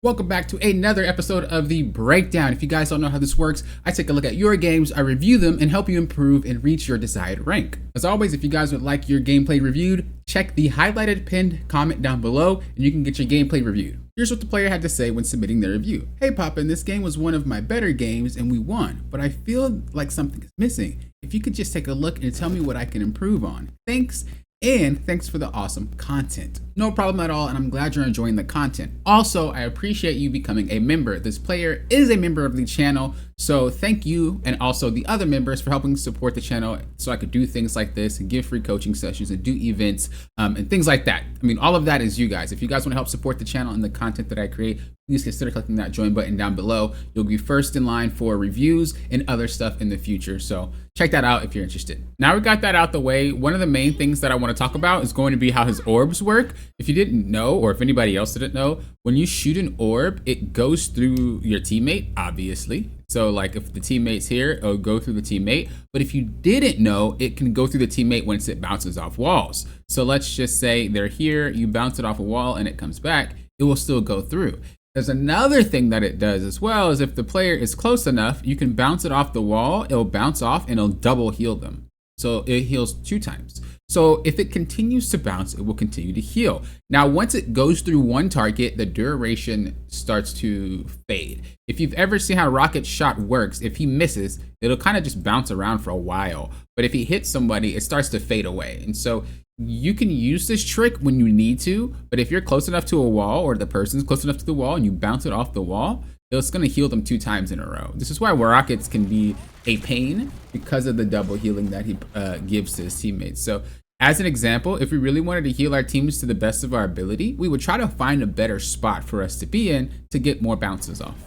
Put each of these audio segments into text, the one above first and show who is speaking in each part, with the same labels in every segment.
Speaker 1: Welcome back to another episode of The Breakdown. If you guys don't know how this works, I take a look at your games, I review them, and help you improve and reach your desired rank. As always, if you guys would like your gameplay reviewed, check the highlighted pinned comment down below, and you can get your gameplay reviewed. Here's what the player had to say when submitting their review. Hey Poppin, this game was one of my better games and we won, but I feel like something is missing. If you could just take a look and tell me what I can improve on. Thanks. And thanks for the awesome content. No problem at all, and I'm glad you're enjoying the content. Also, I appreciate you becoming a member. This player is a member of the channel, so thank you and also the other members for helping support the channel so I could do things like this and give free coaching sessions and do events and things like that. I mean, all of that is you guys. If you guys want to help support the channel and the content that I create, please consider clicking that join button down below. You'll be first in line for reviews and other stuff in the future. So check that out if you're interested. Now we got that out the way. One of the main things that I want to talk about is going to be how his orbs work. If you didn't know, or if anybody else didn't know, when you shoot an orb, it goes through your teammate, obviously. So like if the teammate's here, it'll go through the teammate. But if you didn't know, it can go through the teammate once it bounces off walls. So let's just say they're here, you bounce it off a wall and it comes back, it will still go through. There's another thing that it does as well, is if the player is close enough, you can bounce it off the wall, it'll bounce off and it'll double heal them. So it heals 2 times. So if it continues to bounce, it will continue to heal. Now, once it goes through one target, the duration starts to fade. If you've ever seen how Rocket's shot works, if he misses, it'll kind of just bounce around for a while. But if he hits somebody, it starts to fade away. And so you can use this trick when you need to, but if you're close enough to a wall or the person's close enough to the wall and you bounce it off the wall, it's going to heal them 2 times in a row. This is why Rockets can be a pain because of the double healing that he gives to his teammates. So as an example, if we really wanted to heal our teams to the best of our ability, we would try to find a better spot for us to be in to get more bounces off.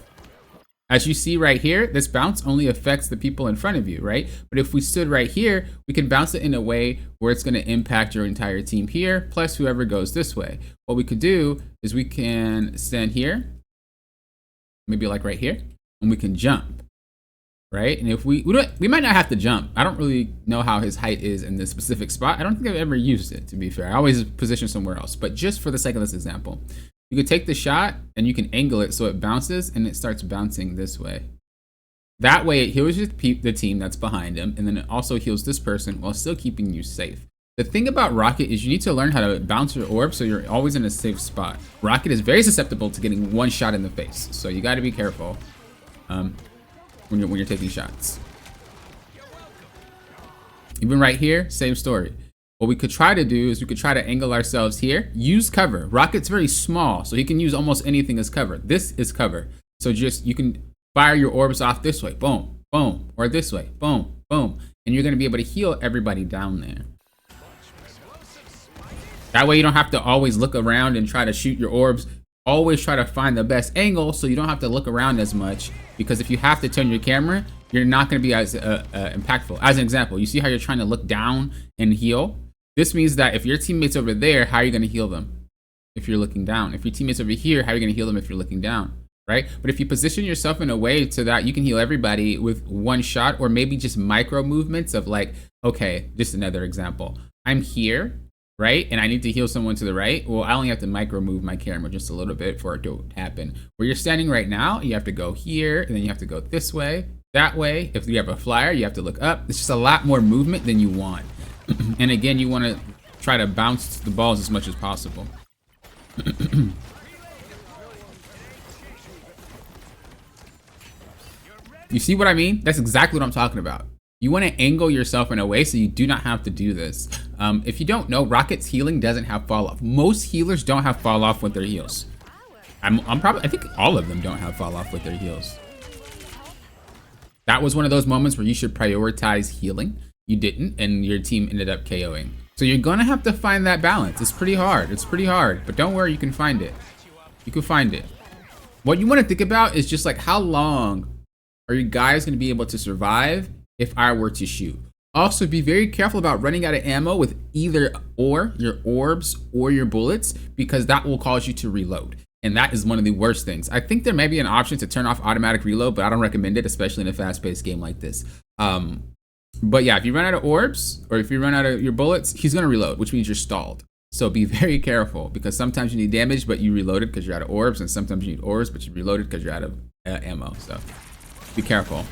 Speaker 1: As you see right here, this bounce only affects the people in front of you, right? But if we stood right here, we can bounce it in a way where it's going to impact your entire team here, plus whoever goes this way. What we could do is we can stand here, maybe like right here, and we can jump, right? And if we might not have to jump. I don't really know how his height is in this specific spot. I don't think I've ever used it, to be fair. I always position somewhere else, but just for the sake of this example, you could take the shot and you can angle it so it bounces and it starts bouncing this way. That way it heals the team that's behind him, and then it also heals this person while still keeping you safe. The thing about Rocket is you need to learn how to bounce your orb so you're always in a safe spot. Rocket is very susceptible to getting one shot in the face, so you got to be careful when you're taking shots. Even right here, same story. What we could try to do is we could try to angle ourselves here. Use cover. Rocket's very small, so he can use almost anything as cover. This is cover. So just you can fire your orbs off this way, boom, boom, or this way, boom, boom, and you're going to be able to heal everybody down there. That way you don't have to always look around and try to shoot your orbs. Always try to find the best angle so you don't have to look around as much, because if you have to turn your camera, you're not going to be as impactful. As an example, you see how you're trying to look down and heal? This means that if your teammate's over there, how are you going to heal them if you're looking down? If your teammate's over here, how are you going to heal them if you're looking down, right? But if you position yourself in a way so that you can heal everybody with one shot, or maybe just micro movements of like, okay, just another example. I'm here, right? And I need to heal someone to the right. Well, I only have to micro move my camera just a little bit for it to happen. Where you're standing right now, you have to go here, and then you have to go this way, that way. If you have a flyer, you have to look up. It's just a lot more movement than you want. And again, you want to try to bounce the balls as much as possible. You see what I mean? That's exactly what I'm talking about. You want to angle yourself in a way so you do not have to do this. If you don't know, Rocket's healing doesn't have fall off. Most healers don't have fall off with their heals. I think all of them don't have fall off with their heals. That was one of those moments where you should prioritize healing. You didn't, and your team ended up KOing. So you're gonna have to find that balance. It's pretty hard. It's pretty hard, but don't worry, you can find it. You can find it. What you want to think about is just like, how long are you guys gonna be able to survive if I were to shoot? Also, be very careful about running out of ammo with either or your orbs or your bullets, because that will cause you to reload. And that is one of the worst things. I think there may be an option to turn off automatic reload, but I don't recommend it, especially in a fast-paced game like this. But yeah, if you run out of orbs or if you run out of your bullets, he's gonna reload, which means you're stalled. So be very careful, because sometimes you need damage, but you reloaded because you're out of orbs, and sometimes you need orbs, but you reloaded because you're out of ammo. So be careful.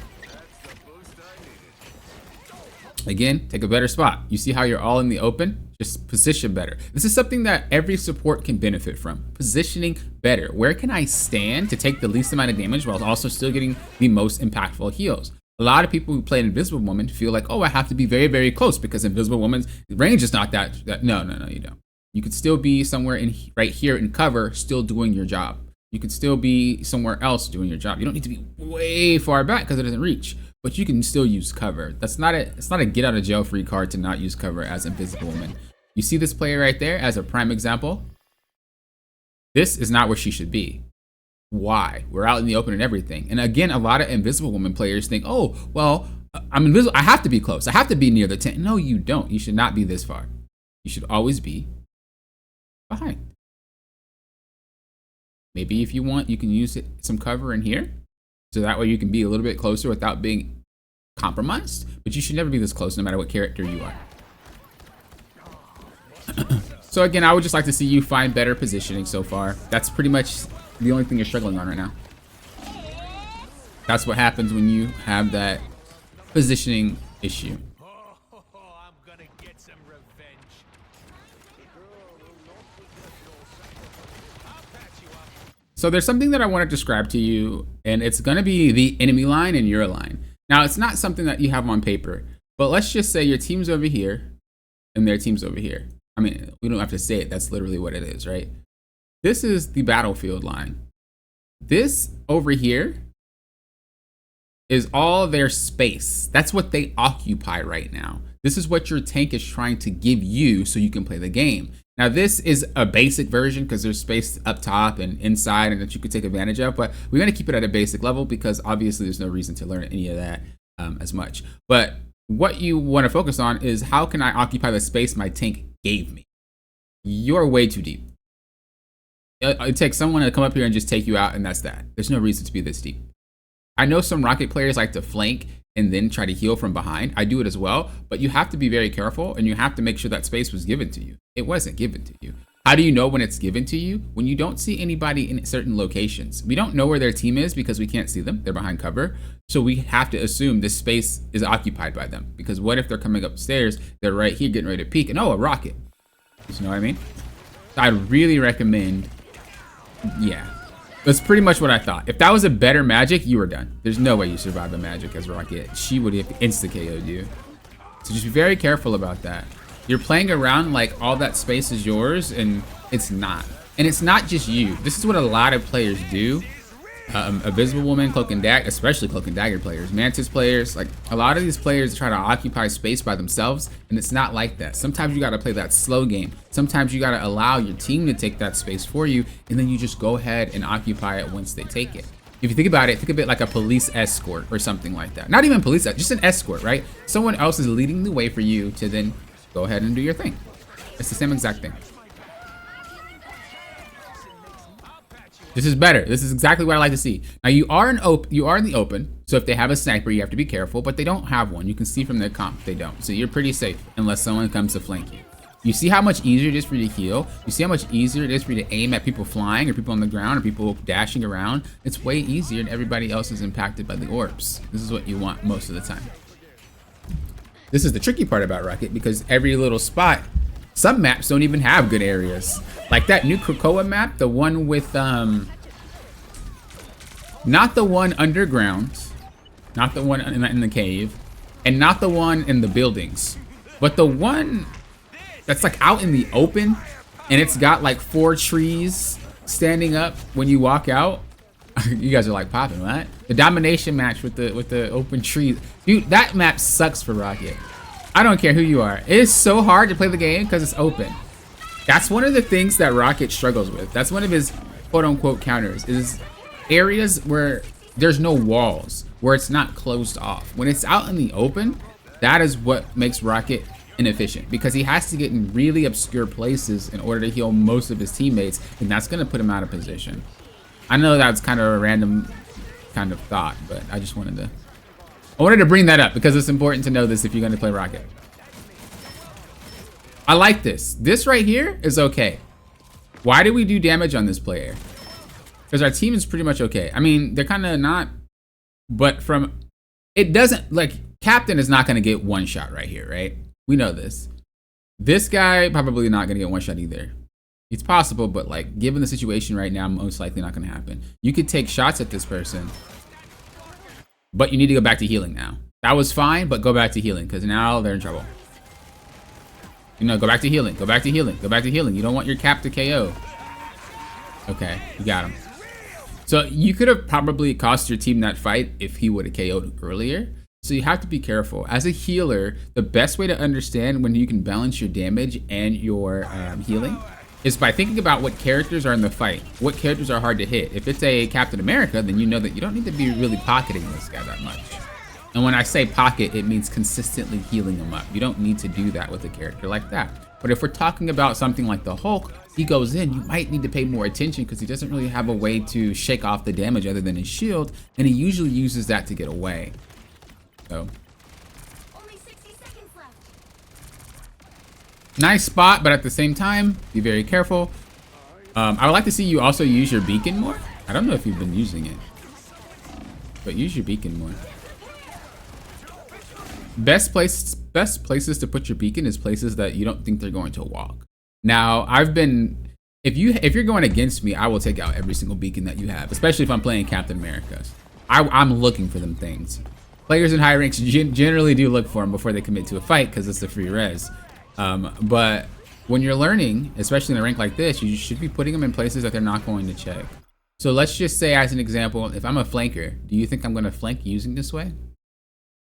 Speaker 1: Again, take a better spot. You see how you're all in the open? Just position better. This is something that every support can benefit from. Positioning better. Where can I stand to take the least amount of damage while also still getting the most impactful heals? A lot of people who play Invisible Woman feel like, oh, I have to be very, very close because Invisible Woman's range is not that. No, you don't. You could still be somewhere right here in cover, still doing your job. You could still be somewhere else doing your job. You don't need to be way far back because it doesn't reach, but you can still use cover. It's not a get out of jail free card to not use cover as Invisible Woman. You see this player right there as a prime example? This is not where she should be. Why? We're out in the open and everything. And again, a lot of Invisible Woman players think, oh, well, I'm invisible. I have to be close. I have to be near the tent. No, you don't. You should not be this far. You should always be behind. Maybe if you want, you can use some cover in here. So that way you can be a little bit closer without being compromised. But you should never be this close no matter what character you are. So again, I would just like to see you find better positioning so far. That's pretty much the only thing you're struggling on right now. That's what happens when you have that positioning issue.
Speaker 2: I'm gonna get some revenge. I'll patch you up.
Speaker 1: So there's something that I want to describe to you, and it's going to be the enemy line and your line. Now, it's not something that you have on paper, but let's just say your team's over here and their team's over here. I mean, we don't have to say it. That's literally what it is, right? This is the battlefield line. This over here is all their space. That's what they occupy right now. This is what your tank is trying to give you so you can play the game. Now, this is a basic version because there's space up top and inside and that you could take advantage of, but we're going to keep it at a basic level because obviously there's no reason to learn any of that as much. But what you want to focus on is how can I occupy the space my tank gave me? You're way too deep. It takes someone to come up here and just take you out, and that's that. There's no reason to be this deep. I know some Rocket players like to flank and then try to heal from behind. I do it as well, but you have to be very careful and you have to make sure that space was given to you. It wasn't given to you. How do you know when it's given to you? When you don't see anybody in certain locations. We don't know where their team is because we can't see them. They're behind cover. So we have to assume this space is occupied by them, because what if they're coming upstairs, they're right here getting ready to peek, and oh, a rocket. You know what I mean? I'd really recommend, yeah. That's pretty much what I thought. If that was a better magic, you were done. There's no way you survive a magic as Rocket. She would have insta-KO'd you. So just be very careful about that. You're playing around like all that space is yours, and it's not. And it's not just you. This is what a lot of players do. Invisible Woman, Cloak and Dagger, especially Cloak and Dagger players, Mantis players, like a lot of these players try to occupy space by themselves, and it's not like that. Sometimes you got to play that slow game. Sometimes you got to allow your team to take that space for you, and then you just go ahead and occupy it once they take it. If you think about it, think of it like a police escort or something like that. Not even police, just an escort, right? Someone else is leading the way for you to then go ahead and do your thing. It's the same exact thing. This is better. This is exactly what I like to see. Now you are in the open, so if they have a sniper, you have to be careful, but they don't have one. You can see from their comp, they don't. So you're pretty safe unless someone comes to flank you. You see how much easier it is for you to heal? You see how much easier it is for you to aim at people flying or people on the ground or people dashing around? It's way easier, and everybody else is impacted by the orbs. This is what you want most of the time. This is the tricky part about Rocket, because every little spot, some maps don't even have good areas. Like that new Krakoa map, the one with, not the one underground, not the one in the cave, and not the one in the buildings, but the one that's like out in the open, and it's got like 4 trees standing up when you walk out. You guys are like popping, what? The domination match with the open trees. Dude, that map sucks for Rocket. I don't care who you are. It is so hard to play the game because it's open. That's one of the things that Rocket struggles with. That's one of his quote-unquote counters, is areas where there's no walls, where it's not closed off. When it's out in the open, that is what makes Rocket inefficient, because he has to get in really obscure places in order to heal most of his teammates, and that's going to put him out of position. I know that's kind of a random kind of thought, but I just wanted to bring that up because it's important to know this if you're going to play Rocket. I like this. This right here is okay. Why do we do damage on this player? Because our team is pretty much okay. I mean, they're kind of not, but from, it doesn't, like, Captain is not going to get one shot right here, right? We know this. This guy probably not going to get one shot either. It's possible, but like, given the situation right now, most likely not going to happen. You could take shots at this person, but you need to go back to healing now. That was fine, but go back to healing because now they're in trouble. You know, go back to healing, go back to healing, go back to healing. You don't want your Cap to KO. Okay, you got him. So you could have probably cost your team that fight if he would have KO'd earlier. So you have to be careful. As a healer, the best way to understand when you can balance your damage and your healing is by thinking about what characters are in the fight. What characters are hard to hit. If it's a Captain America, then you know that you don't need to be really pocketing this guy that much. And when I say pocket, it means consistently healing him up. You don't need to do that with a character like that. But if we're talking about something like the Hulk, he goes in, you might need to pay more attention because he doesn't really have a way to shake off the damage other than his shield, and he usually uses that to get away. So.
Speaker 3: Only 60 seconds left.
Speaker 1: Nice spot, but at the same time, be very careful. I would like to see you also use your beacon more. I don't know if you've been using it, but use your beacon more. Best places to put your beacon is places that you don't think they're going to walk. Now, if you're going against me, I will take out every single beacon that you have, especially if I'm playing Captain America. I'm looking for them things. Players in high ranks generally do look for them before they commit to a fight because it's a free res. But when you're learning, especially in a rank like this, you should be putting them in places that they're not going to check. So let's just say, as an example, if I'm a flanker, do you think I'm going to flank using this way?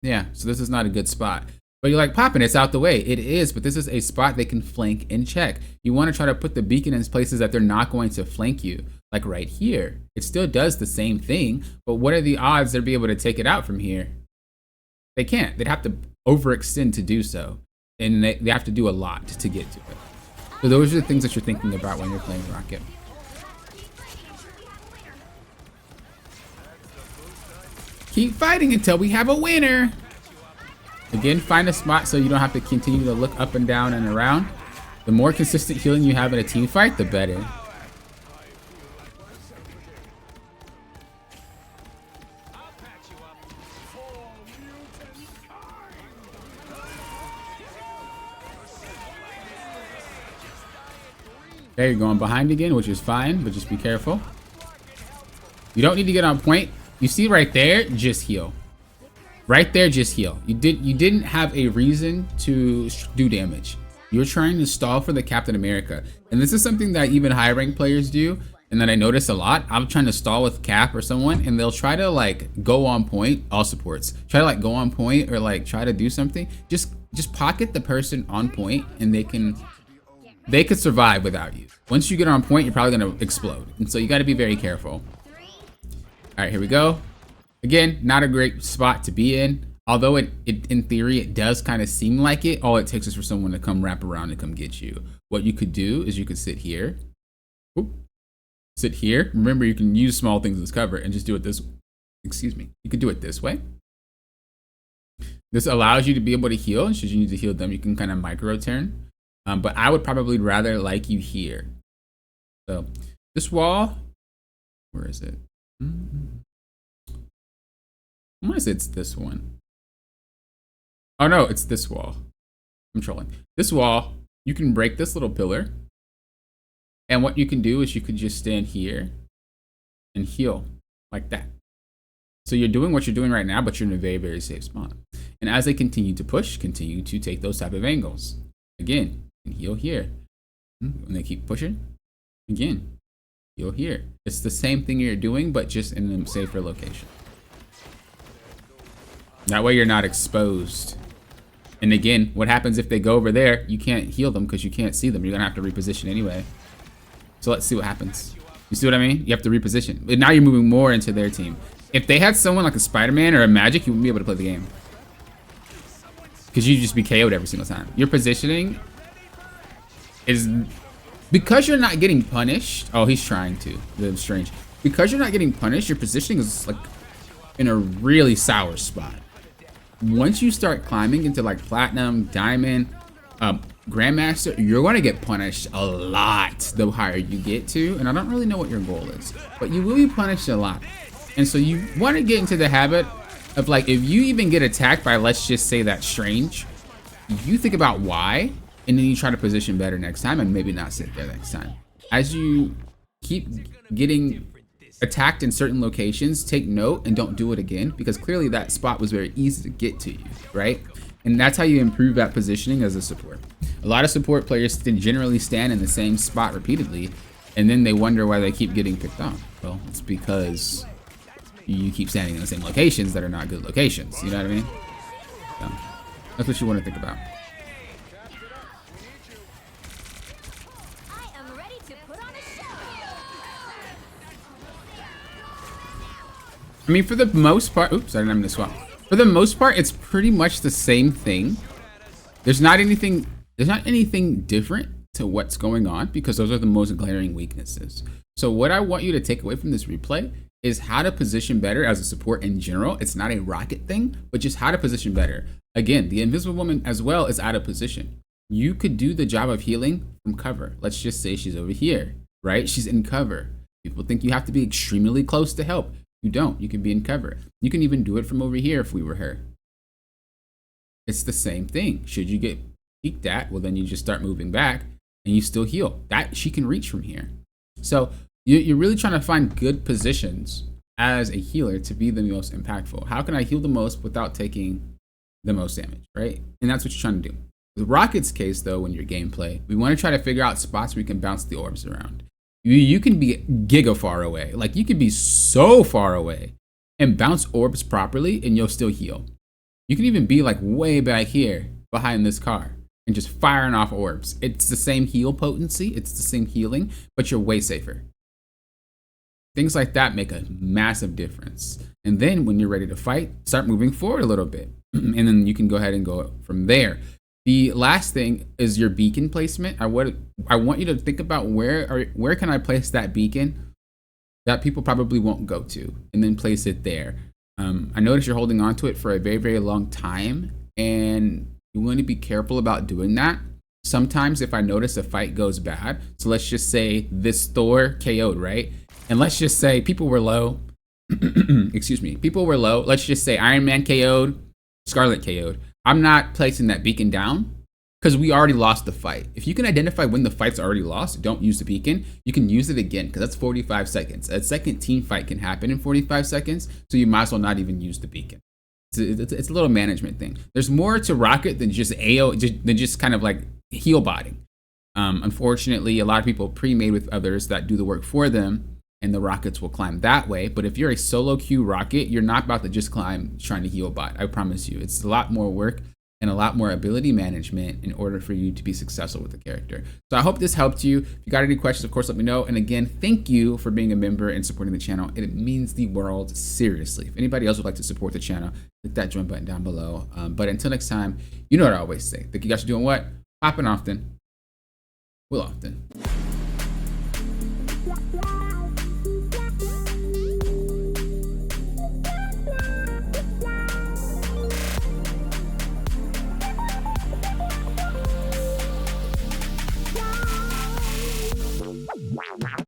Speaker 1: Yeah, so this is not a good spot. But you're like, Poppin', it's out the way. It is, but this is a spot they can flank and check. You want to try to put the beacon in places that they're not going to flank you. Like right here. It still does the same thing, but what are the odds they'll be able to take it out from here? They can't. They'd have to overextend to do so. And they have to do a lot to get to it. So those are the things that you're thinking about when you're playing Rocket. Keep fighting until we have a winner. Again, find a spot so you don't have to continue to look up and down and around. The more consistent healing you have in a team fight, the better. There, you're going behind again, which is fine, but just be careful. You don't need to get on point. You see right there, just heal. Right there, just heal. You didn't have a reason to do damage. You're trying to stall for the Captain America. And this is something that even high rank players do, and that I notice a lot. I'm trying to stall with Cap or someone, and they'll try to like go on point, all supports. Try to like go on point or like try to do something. Just pocket the person on point, and they could survive without you. Once you get on point, you're probably gonna explode. And so you gotta be very careful. All right, here we go. Again, not a great spot to be in. Although in theory, it does kind of seem like it. All it takes is for someone to come wrap around and come get you. What you could do is you could sit here. Oop. Sit here. Remember, you can use small things as cover and just do it this, excuse me. You could do it this way. This allows you to be able to heal. And should you need to heal them, you can kind of micro turn. But I would probably rather like you here. So this wall, where is it? I want to say it's this one. Oh no, it's this wall. I'm trolling. This wall, you can break this little pillar. And what you can do is you could just stand here and heal like that. So you're doing what you're doing right now, but you're in a very, very safe spot. And as they continue to push, continue to take those type of angles. Again, and heal here. And they keep pushing. Again, heal here. It's the same thing you're doing, but just in a safer location. That way you're not exposed. And again, what happens if they go over there? You can't heal them because you can't see them. You're gonna have to reposition anyway. So let's see what happens. You see what I mean? You have to reposition. But now you're moving more into their team. If they had someone like a Spider-Man or a Magic, you wouldn't be able to play the game. Because you'd just be KO'd every single time. Your positioning is... Because you're not getting punished... Oh, he's trying to. That's strange. Because you're not getting punished, your positioning is like in a really sour spot. Once you start climbing into like platinum, diamond, Grandmaster, you're going to get punished a lot the higher you get to, and I don't really know what your goal is, but you will be punished a lot. And so you want to get into the habit of, like, if you even get attacked by, let's just say, that strange, you think about why, and then you try to position better next time and maybe not sit there next time. As you keep getting attacked in certain locations, take note and don't do it again, because clearly that spot was very easy to get to you, right? And that's how you improve that positioning as a support. A lot of support players generally stand in the same spot repeatedly, and then they wonder why they keep getting picked off. Well, it's because you keep standing in the same locations that are not good locations. You know what I mean? So that's what you want to think about.
Speaker 3: I am ready to put on a show.
Speaker 1: I mean, for the most part, oops, I didn't mean to swap. For the most part, it's pretty much the same thing. There's not anything different to what's going on, because those are the most glaring weaknesses. So what I want you to take away from this replay is how to position better as a support in general. It's not a rocket thing, but just how to position better. Again, the Invisible Woman as well is out of position. You could do the job of healing from cover. Let's just say she's over here, right? She's in cover. People think you have to be extremely close to help. You don't. You can be in cover. You can even do it from over here if we were her. It's the same thing. Should you get peeked at, well, then you just start moving back and you still heal. That she can reach from here. So you're really trying to find good positions as a healer to be the most impactful. How can I heal the most without taking the most damage, right? And that's what you're trying to do. With Rocket's case, though, when you're gameplay, we want to try to figure out spots where you can bounce the orbs around. You can be giga far away. Like, you could be so far away and bounce orbs properly and you'll still heal. You can even be like way back here behind this car and just firing off orbs. It's the same heal potency. It's the same healing, but you're way safer. Things like that make a massive difference. And then when you're ready to fight, start moving forward a little bit. And then you can go ahead and go from there. The last thing is your beacon placement. I want you to think about where can I place that beacon that people probably won't go to, and then place it there. I notice you're holding on to it for a very, very long time, and you want to be careful about doing that. Sometimes if I notice a fight goes bad, so let's just say this Thor KO'd, right? And let's just say people were low. Excuse me, people were low. Let's just say Iron Man KO'd, Scarlet KO'd. I'm not placing that beacon down because we already lost the fight. If you can identify when the fight's already lost, don't use the beacon. You can use it again because that's 45 seconds. A second team fight can happen in 45 seconds, so you might as well not even use the beacon. It's a little management thing. There's more to Rocket than just than just kind of like heal botting. Unfortunately, a lot of people pre-made with others that do the work for them, and the rockets will climb that way. But if you're a solo queue rocket, you're not about to just climb trying to heal bot. I promise you, it's a lot more work and a lot more ability management in order for you to be successful with the character. So I hope this helped you. If you got any questions, of course, let me know. And again, thank you for being a member and supporting the channel. It means the world, seriously. If anybody else would like to support the channel, click that join button down below. But until next time, you know what I always say. Think you guys are doing what? Popping often. Will often.